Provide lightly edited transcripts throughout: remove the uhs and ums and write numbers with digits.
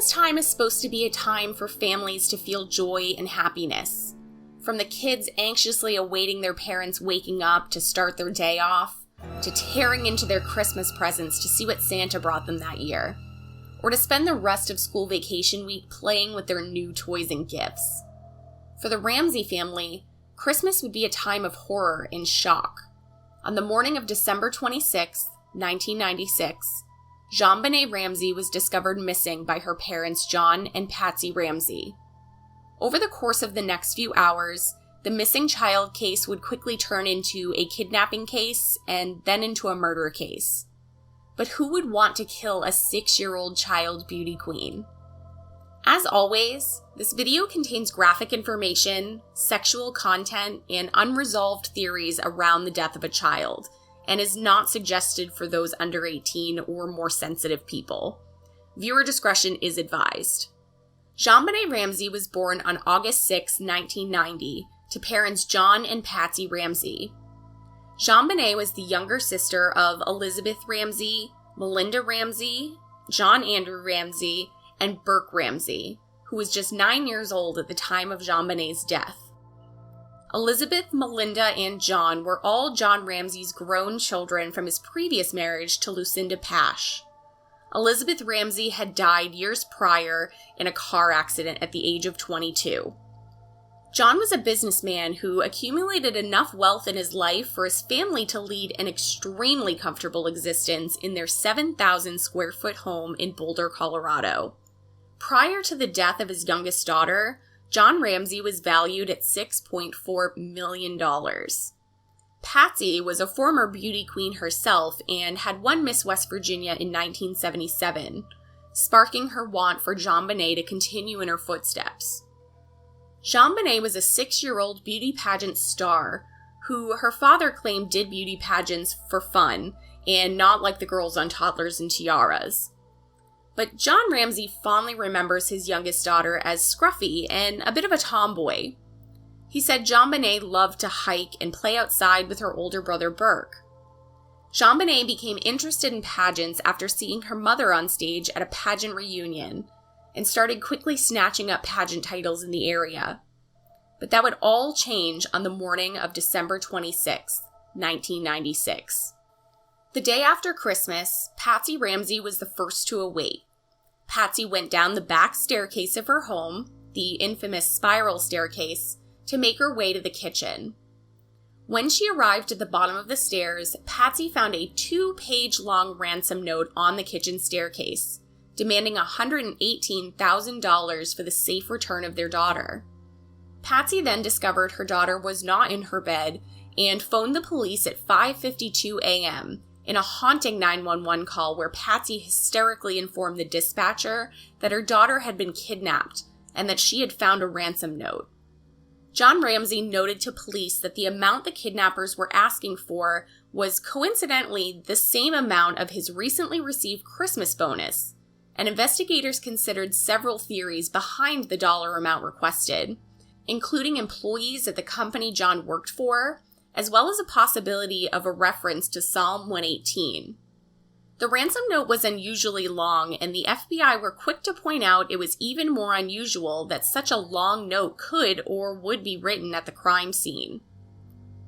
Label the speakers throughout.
Speaker 1: Christmas time is supposed to be a time for families to feel joy and happiness. From the kids anxiously awaiting their parents waking up to start their day off, to tearing into their Christmas presents to see what Santa brought them that year, or to spend the rest of school vacation week playing with their new toys and gifts. For the Ramsey family, Christmas would be a time of horror and shock. On the morning of December 26, 1996, JonBenet Ramsey was discovered missing by her parents John and Patsy Ramsey. Over the course of the next few hours, the missing child case would quickly turn into a kidnapping case and then into a murder case. But who would want to kill a 6-year-old child beauty queen? As always, this video contains graphic information, sexual content, and unresolved theories around the death of a child, and is not suggested for those under 18 or more sensitive people. Viewer discretion is advised. JonBenet Ramsey was born on August 6, 1990, to parents John and Patsy Ramsey. JonBenet was the younger sister of Elizabeth Ramsey, Melinda Ramsey, John Andrew Ramsey, and Burke Ramsey, who was just 9 years old at the time of JonBenet's death. Elizabeth, Melinda, and John were all John Ramsey's grown children from his previous marriage to Lucinda Pash. Elizabeth Ramsey had died years prior in a car accident at the age of 22. John was a businessman who accumulated enough wealth in his life for his family to lead an extremely comfortable existence in their 7,000 square foot home in Boulder, Colorado. Prior to the death of his youngest daughter, John Ramsey was valued at $6.4 million. Patsy was a former beauty queen herself and had won Miss West Virginia in 1977, sparking her want for JonBenet to continue in her footsteps. JonBenet was a 6-year-old beauty pageant star who her father claimed did beauty pageants for fun and not like the girls on Toddlers and Tiaras. But John Ramsey fondly remembers his youngest daughter as scruffy and a bit of a tomboy. He said JonBenet loved to hike and play outside with her older brother Burke. JonBenet became interested in pageants after seeing her mother on stage at a pageant reunion and started quickly snatching up pageant titles in the area. But that would all change on the morning of December 26, 1996. The day after Christmas, Patsy Ramsey was the first to awake. Patsy went down the back staircase of her home, the infamous spiral staircase, to make her way to the kitchen. When she arrived at the bottom of the stairs, Patsy found a 2-page-long ransom note on the kitchen staircase, demanding $118,000 for the safe return of their daughter. Patsy then discovered her daughter was not in her bed and phoned the police at 5:52 a.m., in a haunting 911 call where Patsy hysterically informed the dispatcher that her daughter had been kidnapped and that she had found a ransom note. John Ramsey noted to police that the amount the kidnappers were asking for was coincidentally the same amount of his recently received Christmas bonus, and investigators considered several theories behind the dollar amount requested, including employees at the company John worked for, as well as a possibility of a reference to Psalm 118. The ransom note was unusually long, and the FBI were quick to point out it was even more unusual that such a long note could or would be written at the crime scene.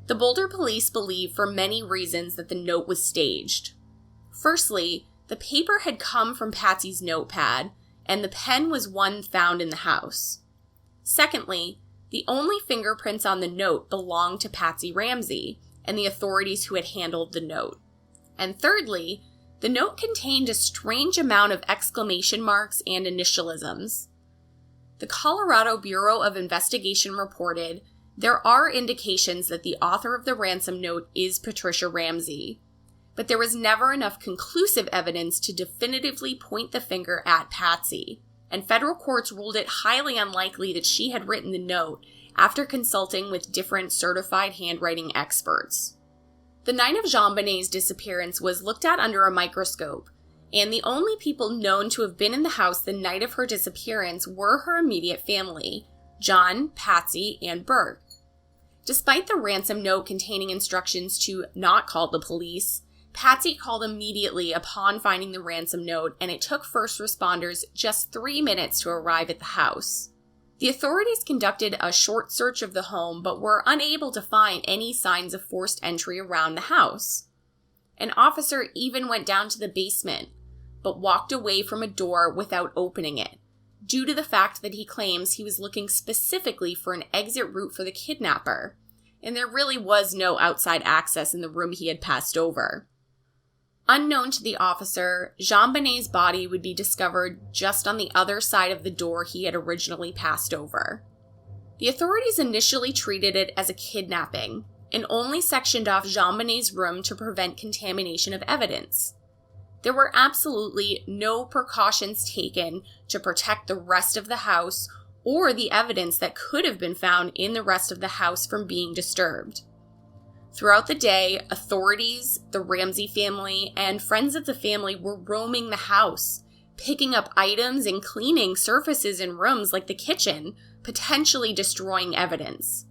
Speaker 1: The Boulder police believe for many reasons that the note was staged. Firstly, the paper had come from Patsy's notepad, and the pen was one found in the house. Secondly, the only fingerprints on the note belonged to Patsy Ramsey and the authorities who had handled the note. And thirdly, the note contained a strange amount of exclamation marks and initialisms. The Colorado Bureau of Investigation reported there are indications that the author of the ransom note is Patricia Ramsey, but there was never enough conclusive evidence to definitively point the finger at Patsy, and federal courts ruled it highly unlikely that she had written the note after consulting with different certified handwriting experts. The night of JonBenet's disappearance was looked at under a microscope, and the only people known to have been in the house the night of her disappearance were her immediate family, John, Patsy, and Burke. Despite the ransom note containing instructions to not call the police, Patsy called immediately upon finding the ransom note, and it took first responders just 3 minutes to arrive at the house. The authorities conducted a short search of the home, but were unable to find any signs of forced entry around the house. An officer even went down to the basement, but walked away from a door without opening it, due to the fact that he claims he was looking specifically for an exit route for the kidnapper, and there really was no outside access in the room he had passed over. Unknown to the officer, JonBenet's body would be discovered just on the other side of the door he had originally passed over. The authorities initially treated it as a kidnapping, and only sectioned off JonBenet's room to prevent contamination of evidence. There were absolutely no precautions taken to protect the rest of the house or the evidence that could have been found in the rest of the house from being disturbed. Throughout the day, authorities, the Ramsey family, and friends of the family were roaming the house, picking up items and cleaning surfaces in rooms like the kitchen, potentially destroying evidence.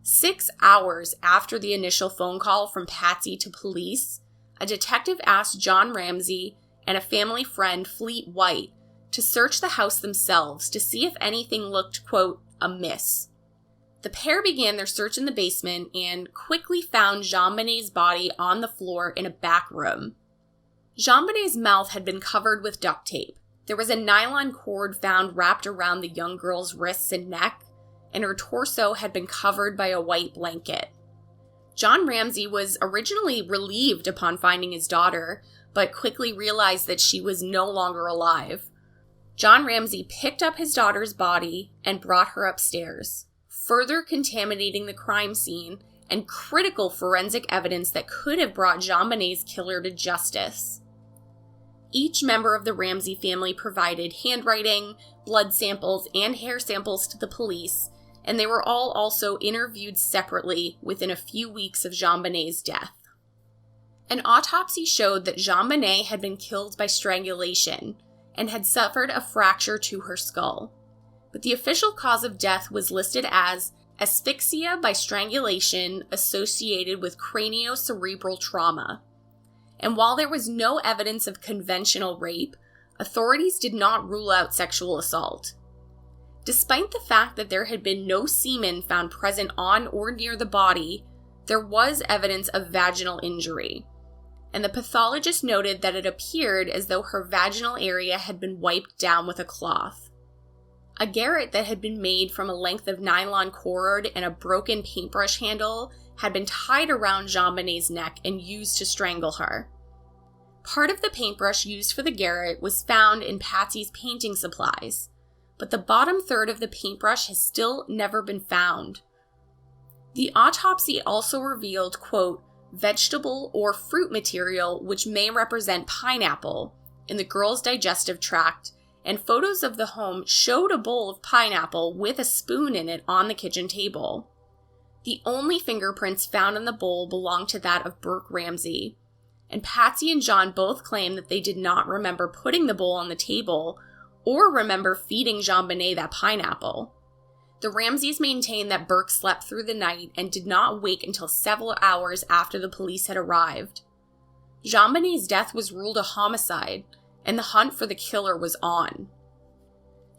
Speaker 1: 6 hours after the initial phone call from Patsy to police, a detective asked John Ramsey and a family friend, Fleet White, to search the house themselves to see if anything looked, quote, amiss. The pair began their search in the basement and quickly found JonBenet's body on the floor in a back room. JonBenet's mouth had been covered with duct tape. There was a nylon cord found wrapped around the young girl's wrists and neck, and her torso had been covered by a white blanket. John Ramsey was originally relieved upon finding his daughter, but quickly realized that she was no longer alive. John Ramsey picked up his daughter's body and brought her upstairs, further contaminating the crime scene and critical forensic evidence that could have brought JonBenet's killer to justice. Each member of the Ramsey family provided handwriting, blood samples, and hair samples to the police, and they were all also interviewed separately within a few weeks of JonBenet's death. An autopsy showed that JonBenet had been killed by strangulation and had suffered a fracture to her skull, but the official cause of death was listed as asphyxia by strangulation associated with craniocerebral trauma. And while there was no evidence of conventional rape, authorities did not rule out sexual assault. Despite the fact that there had been no semen found present on or near the body, there was evidence of vaginal injury, and the pathologist noted that it appeared as though her vaginal area had been wiped down with a cloth. A garrote that had been made from a length of nylon cord and a broken paintbrush handle had been tied around JonBenet's neck and used to strangle her. Part of the paintbrush used for the garrote was found in Patsy's painting supplies, but the bottom third of the paintbrush has still never been found. The autopsy also revealed, quote, vegetable or fruit material which may represent pineapple in the girl's digestive tract, and photos of the home showed a bowl of pineapple with a spoon in it on the kitchen table. The only fingerprints found in the bowl belonged to that of Burke Ramsey, and Patsy and John both claim that they did not remember putting the bowl on the table or remember feeding JonBenet that pineapple. The Ramseys maintain that Burke slept through the night and did not wake until several hours after the police had arrived. JonBenet's death was ruled a homicide, and the hunt for the killer was on.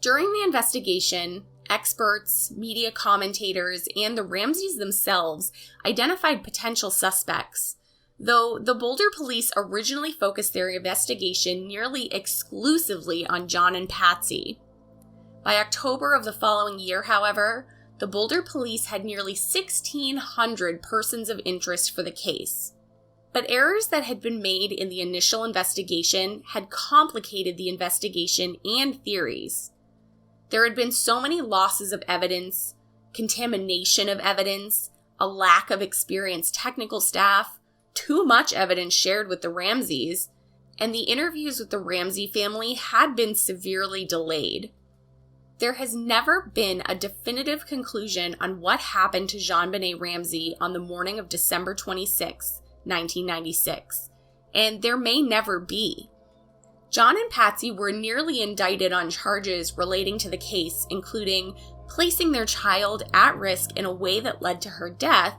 Speaker 1: During the investigation, experts, media commentators, and the Ramseys themselves identified potential suspects, though the Boulder police originally focused their investigation nearly exclusively on John and Patsy. By October of the following year, however, the Boulder police had nearly 1,600 persons of interest for the case. But errors that had been made in the initial investigation had complicated the investigation and theories. There had been so many losses of evidence, contamination of evidence, a lack of experienced technical staff, too much evidence shared with the Ramseys, and the interviews with the Ramsey family had been severely delayed. There has never been a definitive conclusion on what happened to JonBenet Ramsey on the morning of December 26, 1996, and there may never be. John and Patsy were nearly indicted on charges relating to the case, including placing their child at risk in a way that led to her death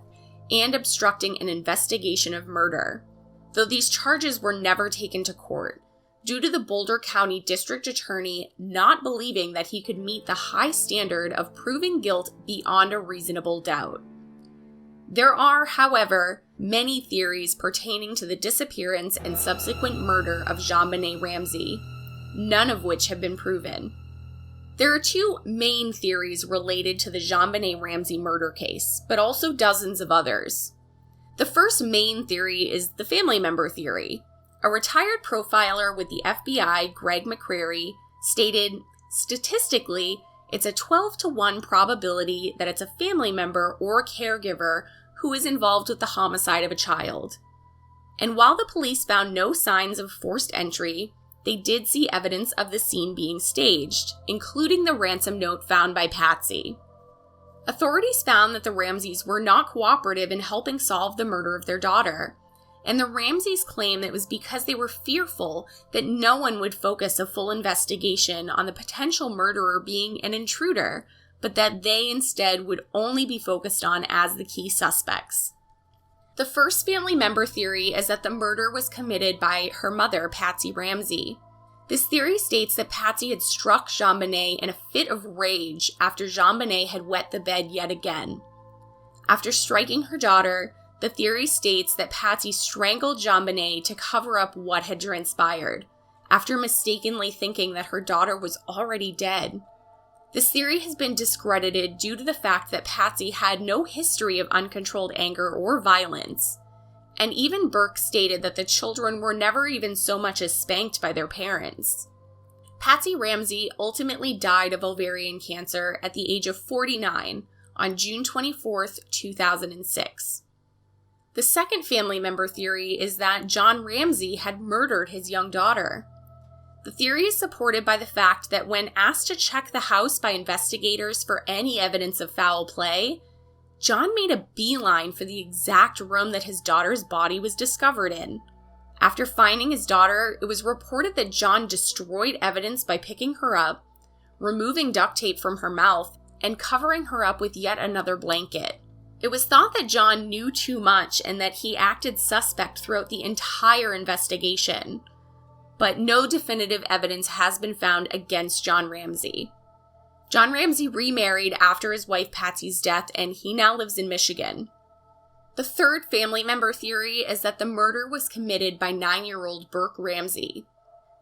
Speaker 1: and obstructing an investigation of murder. though these charges were never taken to court, due to the Boulder County District Attorney not believing that he could meet the high standard of proving guilt beyond a reasonable doubt. There are, however, many theories pertaining to the disappearance and subsequent murder of JonBenet Ramsey, none of which have been proven. There are two main theories related to the JonBenet Ramsey murder case, but also dozens of others. The first main theory is the family member theory. A retired profiler with the FBI, Greg McCreary, stated, statistically, it's a 12-to-1 probability that it's a family member or caregiver who is involved with the homicide of a child. And while the police found no signs of forced entry, they did see evidence of the scene being staged, including the ransom note found by Patsy. Authorities found that the Ramseys were not cooperative in helping solve the murder of their daughter, and the Ramseys claimed that it was because they were fearful that no one would focus a full investigation on the potential murderer being an intruder, but that they instead would only be focused on as the key suspects. The first family member theory is that the murder was committed by her mother, Patsy Ramsey. This theory states that Patsy had struck JonBenet in a fit of rage after JonBenet had wet the bed yet again. After striking her daughter, the theory states that Patsy strangled JonBenet to cover up what had transpired, after mistakenly thinking that her daughter was already dead. This theory has been discredited due to the fact that Patsy had no history of uncontrolled anger or violence. And even Burke stated that the children were never even so much as spanked by their parents. Patsy Ramsey ultimately died of ovarian cancer at the age of 49 on June 24, 2006. The second family member theory is that John Ramsey had murdered his young daughter. The theory is supported by the fact that when asked to check the house by investigators for any evidence of foul play, John made a beeline for the exact room that his daughter's body was discovered in. After finding his daughter, it was reported that John destroyed evidence by picking her up, removing duct tape from her mouth, and covering her up with yet another blanket. It was thought that John knew too much and that he acted suspect throughout the entire investigation, but no definitive evidence has been found against John Ramsey. John Ramsey remarried after his wife Patsy's death, and he now lives in Michigan. The third family member theory is that the murder was committed by 9-year-old Burke Ramsey.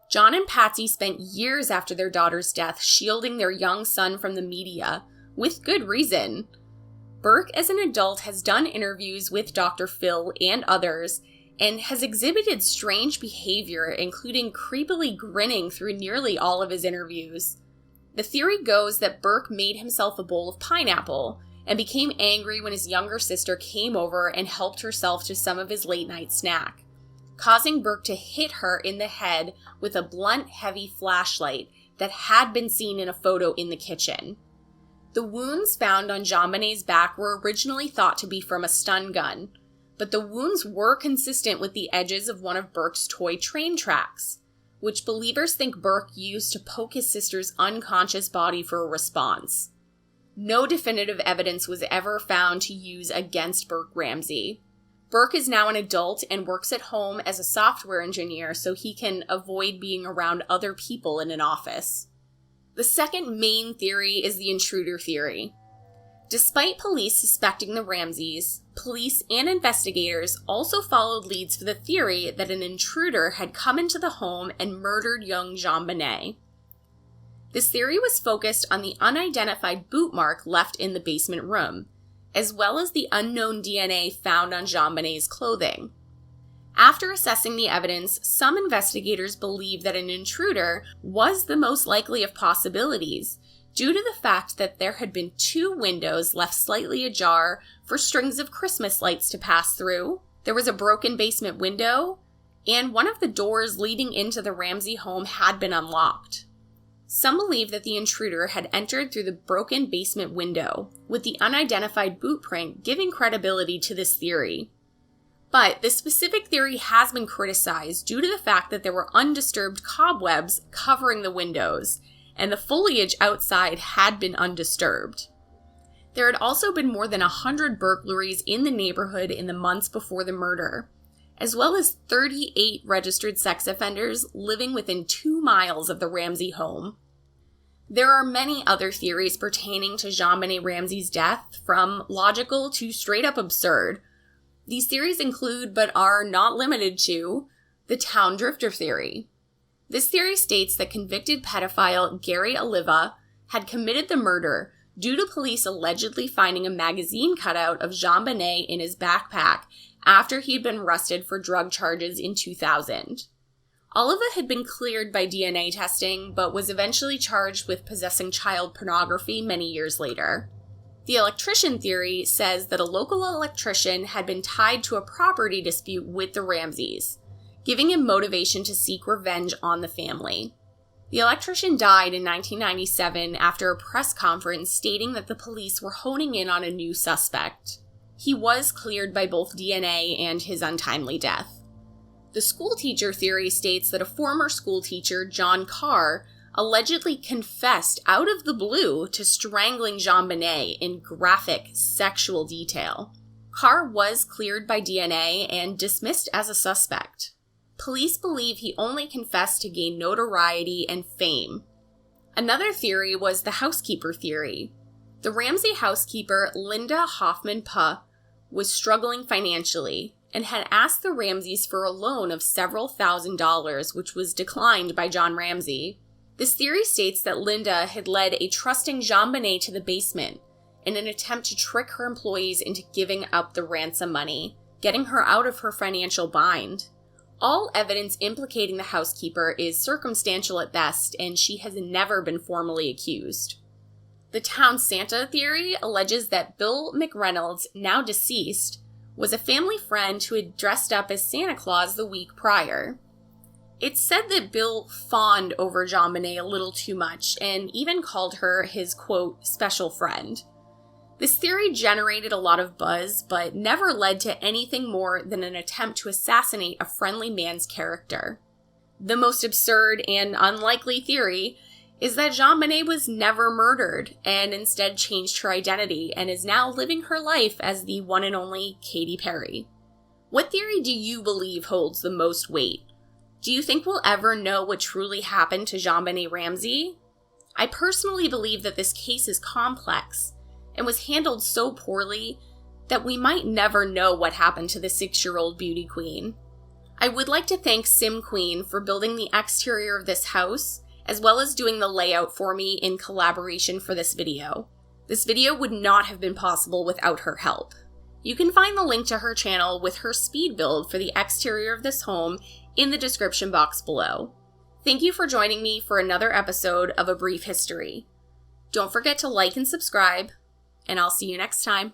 Speaker 1: John and Patsy spent years after their daughter's death shielding their young son from the media, with good reason. Burke, as an adult, has done interviews with Dr. Phil and others, and has exhibited strange behavior, including creepily grinning through nearly all of his interviews. The theory goes that Burke made himself a bowl of pineapple and became angry when his younger sister came over and helped herself to some of his late-night snack, causing Burke to hit her in the head with a blunt, heavy flashlight that had been seen in a photo in the kitchen. The wounds found on JonBenet's back were originally thought to be from a stun gun, but the wounds were consistent with the edges of one of Burke's toy train tracks, which believers think Burke used to poke his sister's unconscious body for a response. No definitive evidence was ever found to use against Burke Ramsey. Burke is now an adult and works at home as a software engineer so he can avoid being around other people in an office. The second main theory is the intruder theory. Despite police suspecting the Ramseys, police and investigators also followed leads for the theory that an intruder had come into the home and murdered young JonBenet. This theory was focused on the unidentified boot mark left in the basement room, as well as the unknown DNA found on JonBenet's clothing. After assessing the evidence, some investigators believe that an intruder was the most likely of possibilities, due to the fact that there had been 2 windows left slightly ajar for strings of Christmas lights to pass through, there was a broken basement window, and one of the doors leading into the Ramsey home had been unlocked. Some believe that the intruder had entered through the broken basement window, with the unidentified boot print giving credibility to this theory. But this specific theory has been criticized due to the fact that there were undisturbed cobwebs covering the windows, and the foliage outside had been undisturbed. There had also been more than 100 burglaries in the neighborhood in the months before the murder, as well as 38 registered sex offenders living within 2 miles of the Ramsey home. There are many other theories pertaining to JonBenet Ramsey's death, from logical to straight-up absurd. These theories include, but are not limited to, the town drifter theory. This theory states that convicted pedophile Gary Oliva had committed the murder due to police allegedly finding a magazine cutout of JonBenet in his backpack after he had been arrested for drug charges in 2000. Oliva had been cleared by DNA testing, but was eventually charged with possessing child pornography many years later. The electrician theory says that a local electrician had been tied to a property dispute with the Ramseys, giving him motivation to seek revenge on the family. The electrician died in 1997 after a press conference stating that the police were honing in on a new suspect. He was cleared by both DNA and his untimely death. The schoolteacher theory states that a former schoolteacher, John Carr, allegedly confessed out of the blue to strangling JonBenet in graphic sexual detail. Carr was cleared by DNA and dismissed as a suspect. Police believe he only confessed to gain notoriety and fame. Another theory was the housekeeper theory. The Ramsey housekeeper, Linda Hoffman-Puh, was struggling financially and had asked the Ramseys for a loan of several $1,000s, which was declined by John Ramsey. This theory states that Linda had led a trusting JonBenet to the basement in an attempt to trick her employees into giving up the ransom money, getting her out of her financial bind. All evidence implicating the housekeeper is circumstantial at best, and she has never been formally accused. The town Santa theory alleges that Bill McReynolds, now deceased, was a family friend who had dressed up as Santa Claus the week prior. It's said that Bill fawned over JonBenet a little too much and even called her his, quote, special friend. This theory generated a lot of buzz, but never led to anything more than an attempt to assassinate a friendly man's character. The most absurd and unlikely theory is that JonBenet was never murdered and instead changed her identity and is now living her life as the one and only Katy Perry. What theory do you believe holds the most weight? Do you think we'll ever know what truly happened to JonBenet Ramsey? I personally believe that this case is complex and was handled so poorly that we might never know what happened to the 6-year-old beauty queen. I would like to thank SimQueen for building the exterior of this house, as well as doing the layout for me in collaboration for this video. This video would not have been possible without her help. You can find the link to her channel with her speed build for the exterior of this home in the description box below. Thank you for joining me for another episode of A Brief History. Don't forget to like and subscribe, and I'll see you next time.